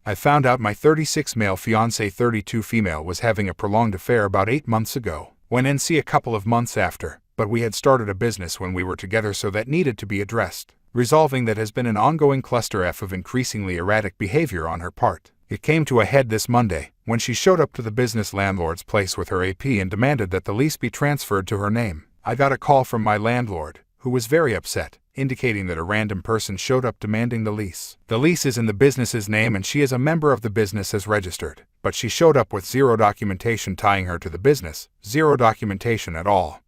I found out my 36 male fiancé 32 female was having a prolonged affair about 8 months ago. Went NC a couple of months after, but we had started a business when we were together, so that needed to be addressed. Resolving that has been an ongoing cluster F of increasingly erratic behavior on her part. It came to a head this Monday, when she showed up to the business landlord's place with her AP and demanded that the lease be transferred to her name. I got a call from my landlord, who was very upset, indicating that a random person showed up demanding the lease. The lease is in the business's name and she is a member of the business as registered, but she showed up with zero documentation tying her to the business, zero documentation at all,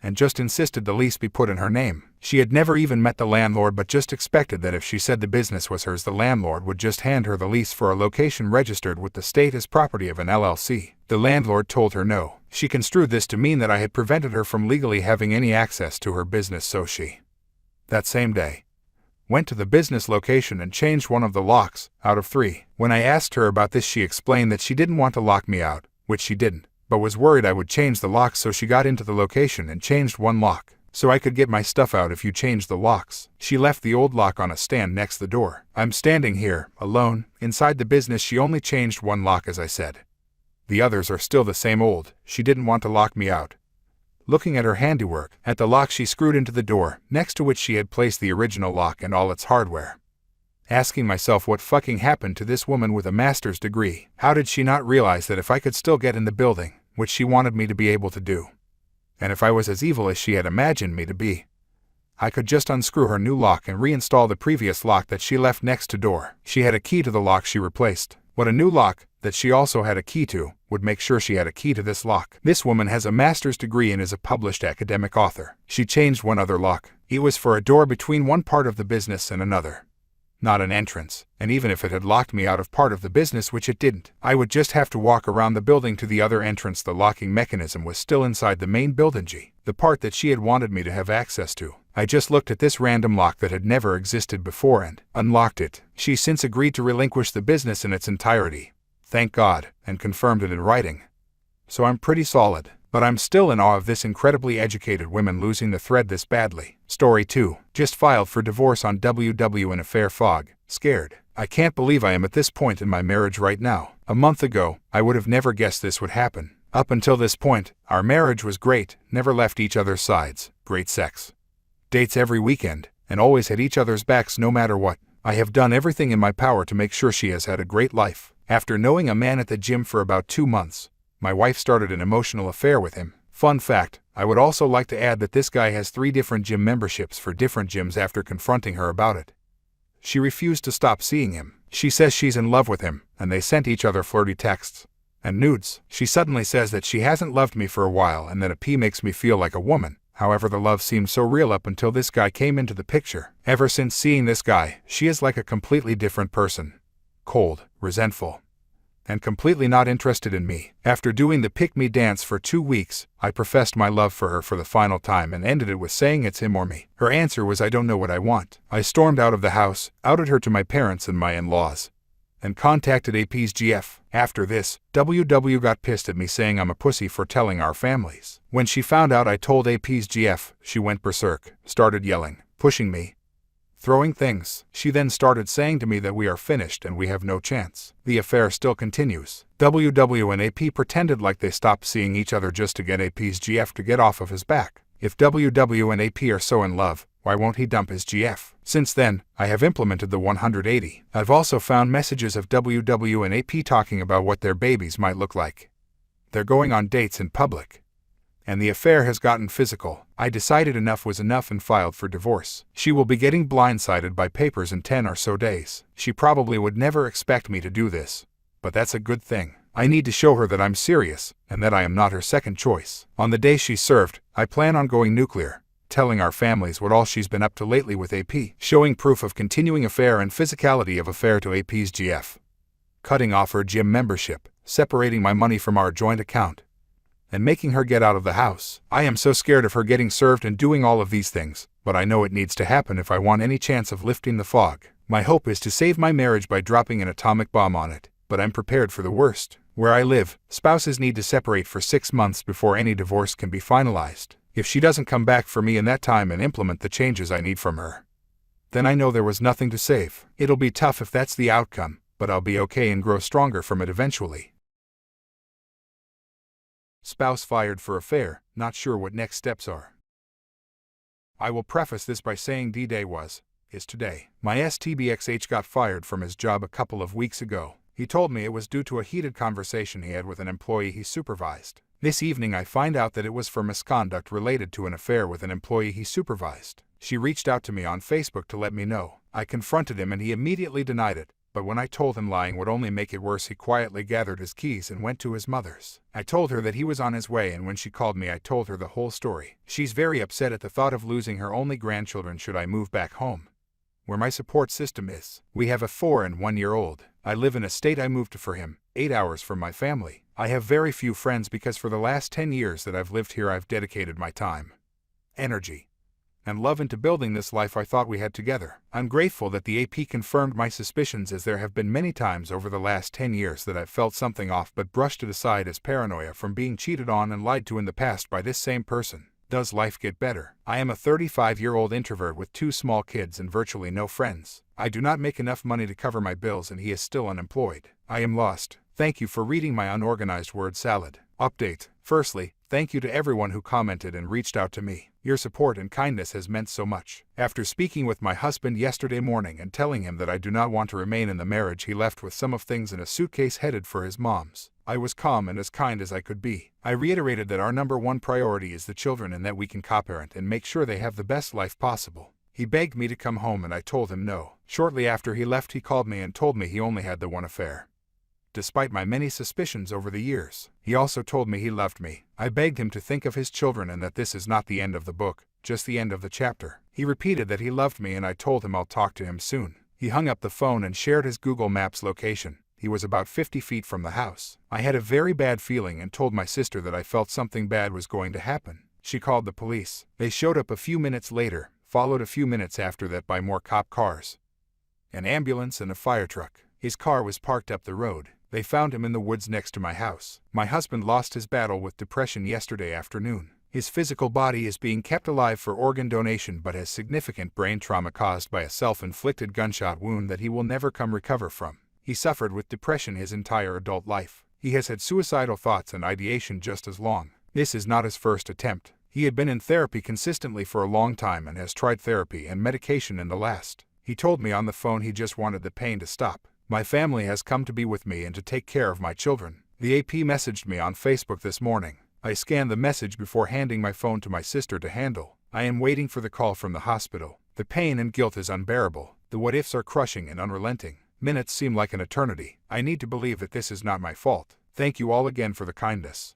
and just insisted the lease be put in her name. She had never even met the landlord but just expected that if she said the business was hers, the landlord would just hand her the lease for a location registered with the state as property of an LLC. The landlord told her no. She construed this to mean that I had prevented her from legally having any access to her business, so she, that same day, went to the business location and changed one of the locks out of 3. When I asked her about this, she explained that she didn't want to lock me out, which she didn't, but was worried I would change the locks, so she got into the location and changed one lock, so I could get my stuff out if you changed the locks. She left the old lock on a stand next the door. I'm standing here, alone, inside the business. She only changed one lock, as I said. The others are still the same old. She didn't want to lock me out. Looking at her handiwork, at the lock she screwed into the door, next to which she had placed the original lock and all its hardware. Asking myself what fucking happened to this woman with a master's degree. How did she not realize that if I could still get in the building, which she wanted me to be able to do, and if I was as evil as she had imagined me to be, I could just unscrew her new lock and reinstall the previous lock that she left next to door. She had a key to the lock she replaced. What a new lock, that she also had a key to, would make sure she had a key to this lock. This woman has a master's degree and is a published academic author. She changed one other lock. It was for a door between one part of the business and another, not an entrance, and even if it had locked me out of part of the business, which it didn't, I would just have to walk around the building to the other entrance. The locking mechanism was still inside the main building, the part that she had wanted me to have access to. I just looked at this random lock that had never existed before and unlocked it. She since agreed to relinquish the business in its entirety, thank God, and confirmed it in writing. So I'm pretty solid, but I'm still in awe of this incredibly educated woman losing the thread this badly. Story 2. Just filed for divorce on WW in affair fog. Scared. I can't believe I am at this point in my marriage right now. A month ago, I would have never guessed this would happen. Up until this point, our marriage was great, never left each other's sides, great sex, dates every weekend, and always had each other's backs no matter what. I have done everything in my power to make sure she has had a great life. After knowing a man at the gym for about 2 months, my wife started an emotional affair with him. Fun fact, I would also like to add that this guy has 3 different gym memberships for different gyms. After confronting her about it, she refused to stop seeing him. She says she's in love with him, and they sent each other flirty texts and nudes. She suddenly says that she hasn't loved me for a while and that a P makes me feel like a woman. However, the love seemed so real up until this guy came into the picture. Ever since seeing this guy, she is like a completely different person. Cold, resentful, and completely not interested in me. After doing the pick-me dance for 2 weeks, I professed my love for her for the final time and ended it with saying it's him or me. Her answer was, I don't know what I want. I stormed out of the house, outed her to my parents and my in-laws, and contacted AP's GF. After this, WW got pissed at me saying I'm a pussy for telling our families. When she found out I told AP's GF, she went berserk, started yelling, pushing me, throwing things. She then started saying to me that we are finished and we have no chance. The affair still continues. WW and AP pretended like they stopped seeing each other just to get AP's GF to get off of his back. If WW and AP are so in love, why won't he dump his GF? Since then, I have implemented the 180. I've also found messages of WW and AP talking about what their babies might look like. They're going on dates in public, and the affair has gotten physical. I decided enough was enough and filed for divorce. She will be getting blindsided by papers in 10 or so days. She probably would never expect me to do this, but that's a good thing. I need to show her that I'm serious, and that I am not her second choice. On the day she's served, I plan on going nuclear, telling our families what all she's been up to lately with AP, showing proof of continuing affair and physicality of affair to AP's GF, cutting off her gym membership, separating my money from our joint account, and making her get out of the house. I am so scared of her getting served and doing all of these things, but I know it needs to happen if I want any chance of lifting the fog. My hope is to save my marriage by dropping an atomic bomb on it, but I'm prepared for the worst. Where I live, spouses need to separate for 6 months before any divorce can be finalized. If she doesn't come back for me in that time and implement the changes I need from her, then I know there was nothing to save. It'll be tough if that's the outcome, but I'll be okay and grow stronger from it eventually. Spouse fired for affair, not sure what next steps are. I will preface this by saying D-Day is today. My STBXH got fired from his job a couple of weeks ago. He told me it was due to a heated conversation he had with an employee he supervised. This evening I find out that it was for misconduct related to an affair with an employee he supervised. She reached out to me on Facebook to let me know. I confronted him and he immediately denied it, but when I told him lying would only make it worse, he quietly gathered his keys and went to his mother's. I told her that he was on his way, and when she called me I told her the whole story. She's very upset at the thought of losing her only grandchildren should I move back home, where my support system is. We have a 4 and 1 year old. I live in a state I moved to for him, 8 hours from my family. I have very few friends because for the last 10 years that I've lived here I've dedicated my time, energy, and love into building this life I thought we had together. I'm grateful that the AP confirmed my suspicions, as there have been many times over the last 10 years that I've felt something off but brushed it aside as paranoia from being cheated on and lied to in the past by this same person. Does life get better? I am a 35-year-old introvert with 2 small kids and virtually no friends. I do not make enough money to cover my bills and he is still unemployed. I am lost. Thank you for reading my unorganized word salad. Update. Firstly, thank you to everyone who commented and reached out to me. Your support and kindness has meant so much. After speaking with my husband yesterday morning and telling him that I do not want to remain in the marriage, he left with some of things in a suitcase headed for his mom's. I was calm and as kind as I could be. I reiterated that our number 1 priority is the children and that we can co-parent and make sure they have the best life possible. He begged me to come home and I told him no. Shortly after he left he called me and told me he only had the one affair, despite my many suspicions over the years. He also told me he loved me. I begged him to think of his children and that this is not the end of the book, just the end of the chapter. He repeated that he loved me and I told him I'll talk to him soon. He hung up the phone and shared his Google Maps location. He was about 50 feet from the house. I had a very bad feeling and told my sister that I felt something bad was going to happen. She called the police. They showed up a few minutes later, followed a few minutes after that by more cop cars, an ambulance and a fire truck. His car was parked up the road. They found him in the woods next to my house. My husband lost his battle with depression yesterday afternoon. His physical body is being kept alive for organ donation but has significant brain trauma caused by a self-inflicted gunshot wound that he will never recover from. He suffered with depression his entire adult life. He has had suicidal thoughts and ideation just as long. This is not his first attempt. He had been in therapy consistently for a long time and has tried therapy and medication in the last. He told me on the phone he just wanted the pain to stop. My family has come to be with me and to take care of my children. The AP messaged me on Facebook this morning. I scanned the message before handing my phone to my sister to handle. I am waiting for the call from the hospital. The pain and guilt is unbearable. The what-ifs are crushing and unrelenting. Minutes seem like an eternity. I need to believe that this is not my fault. Thank you all again for the kindness.